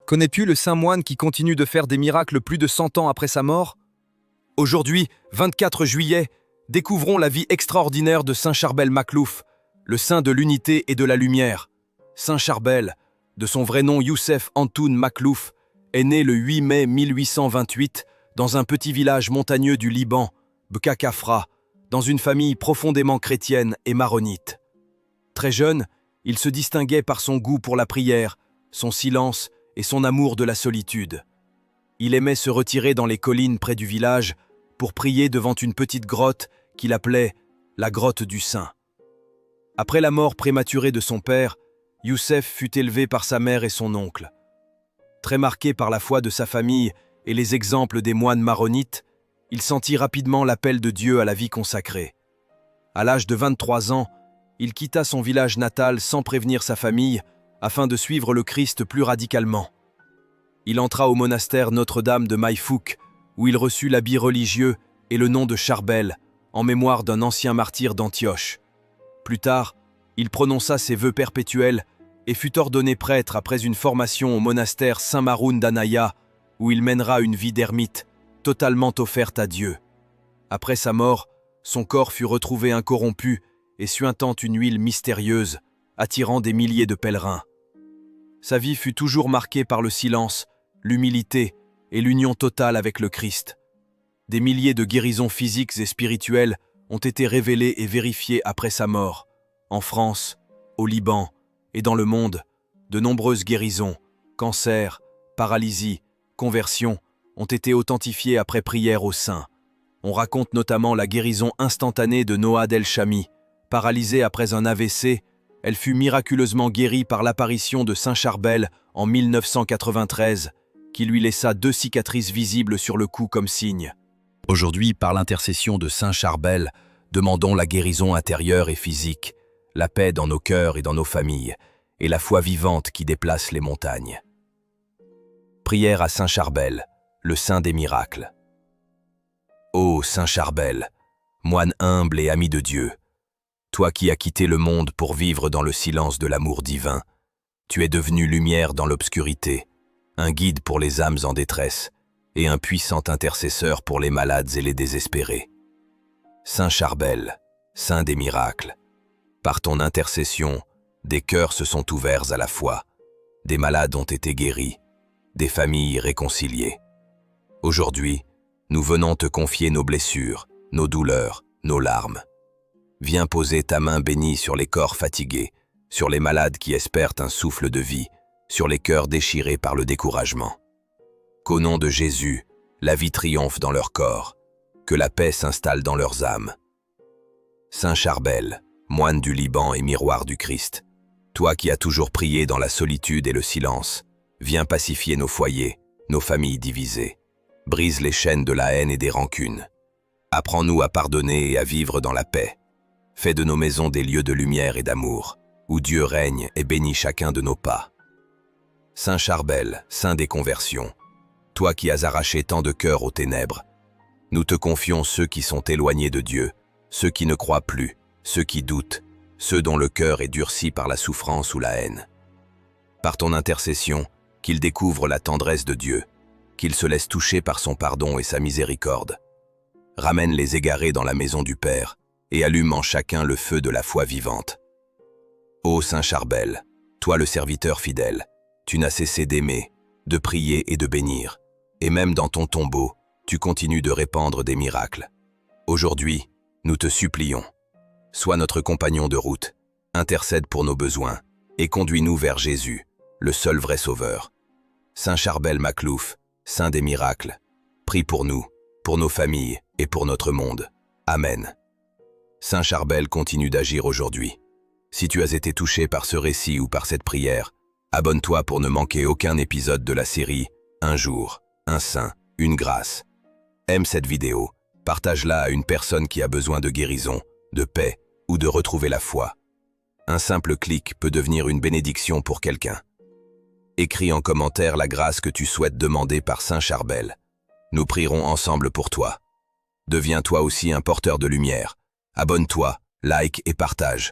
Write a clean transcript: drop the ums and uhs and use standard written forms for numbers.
Connais-tu le saint moine qui continue de faire des miracles plus de 100 ans après sa mort? Aujourd'hui, 24 juillet, découvrons la vie extraordinaire de saint Charbel Makhlouf, le saint de l'unité et de la lumière. Saint Charbel, de son vrai nom Youssef Antoun Makhlouf, est né le 8 mai 1828 dans un petit village montagneux du Liban, Bkakafra, dans une famille profondément chrétienne et maronite. Très jeune, il se distinguait par son goût pour la prière, son silence et son amour de la solitude. Il aimait se retirer dans les collines près du village pour prier devant une petite grotte qu'il appelait la grotte du Saint. Après la mort prématurée de son père, Youssef fut élevé par sa mère et son oncle. Très marqué par la foi de sa famille et les exemples des moines maronites, il sentit rapidement l'appel de Dieu à la vie consacrée. À l'âge de 23 ans, il quitta son village natal sans prévenir sa famille afin de suivre le Christ plus radicalement. Il entra au monastère Notre-Dame de Maïfouk, où il reçut l'habit religieux et le nom de Charbel, en mémoire d'un ancien martyr d'Antioche. Plus tard, il prononça ses vœux perpétuels et fut ordonné prêtre après une formation au monastère Saint-Maroun d'Anaya, où il mènera une vie d'ermite, totalement offerte à Dieu. Après sa mort, son corps fut retrouvé incorrompu et suintant une huile mystérieuse, attirant des milliers de pèlerins. Sa vie fut toujours marquée par le silence, l'humilité et l'union totale avec le Christ. Des milliers de guérisons physiques et spirituelles ont été révélées et vérifiées après sa mort. En France, au Liban et dans le monde, de nombreuses guérisons, cancers, paralysies, conversions ont été authentifiées après prière au Saint. On raconte notamment la guérison instantanée de Noad El-Chami. Paralysée après un AVC, elle fut miraculeusement guérie par l'apparition de saint Charbel en 1993, qui lui laissa 2 cicatrices visibles sur le cou comme signe. Aujourd'hui, par l'intercession de saint Charbel, demandons la guérison intérieure et physique, la paix dans nos cœurs et dans nos familles, et la foi vivante qui déplace les montagnes. Prière à saint Charbel, le saint des miracles. Ô saint Charbel, moine humble et ami de Dieu, toi qui as quitté le monde pour vivre dans le silence de l'amour divin, tu es devenu lumière dans l'obscurité, un guide pour les âmes en détresse et un puissant intercesseur pour les malades et les désespérés. Saint Charbel, saint des miracles, par ton intercession, des cœurs se sont ouverts à la foi, des malades ont été guéris, des familles réconciliées. Aujourd'hui, nous venons te confier nos blessures, nos douleurs, nos larmes. Viens poser ta main bénie sur les corps fatigués, sur les malades qui espèrent un souffle de vie, sur les cœurs déchirés par le découragement. Qu'au nom de Jésus, la vie triomphe dans leur corps, que la paix s'installe dans leurs âmes. Saint Charbel, moine du Liban et miroir du Christ, toi qui as toujours prié dans la solitude et le silence, viens pacifier nos foyers, nos familles divisées. Brise les chaînes de la haine et des rancunes. Apprends-nous à pardonner et à vivre dans la paix. Fais de nos maisons des lieux de lumière et d'amour, où Dieu règne et bénit chacun de nos pas. Saint Charbel, saint des conversions, toi qui as arraché tant de cœurs aux ténèbres, nous te confions ceux qui sont éloignés de Dieu, ceux qui ne croient plus, ceux qui doutent, ceux dont le cœur est durci par la souffrance ou la haine. Par ton intercession, qu'ils découvrent la tendresse de Dieu, qu'ils se laissent toucher par son pardon et sa miséricorde. Ramène les égarés dans la maison du Père, et allume en chacun le feu de la foi vivante. Ô saint Charbel, toi le serviteur fidèle, tu n'as cessé d'aimer, de prier et de bénir, et même dans ton tombeau, tu continues de répandre des miracles. Aujourd'hui, nous te supplions, sois notre compagnon de route, intercède pour nos besoins, et conduis-nous vers Jésus, le seul vrai sauveur. Saint Charbel Makhlouf, saint des miracles, prie pour nous, pour nos familles et pour notre monde. Amen. Saint Charbel continue d'agir aujourd'hui. Si tu as été touché par ce récit ou par cette prière, abonne-toi pour ne manquer aucun épisode de la série « Un jour, un saint, une grâce ». Aime cette vidéo, partage-la à une personne qui a besoin de guérison, de paix ou de retrouver la foi. Un simple clic peut devenir une bénédiction pour quelqu'un. Écris en commentaire la grâce que tu souhaites demander par saint Charbel. Nous prierons ensemble pour toi. Deviens toi aussi un porteur de lumière. Abonne-toi, like et partage.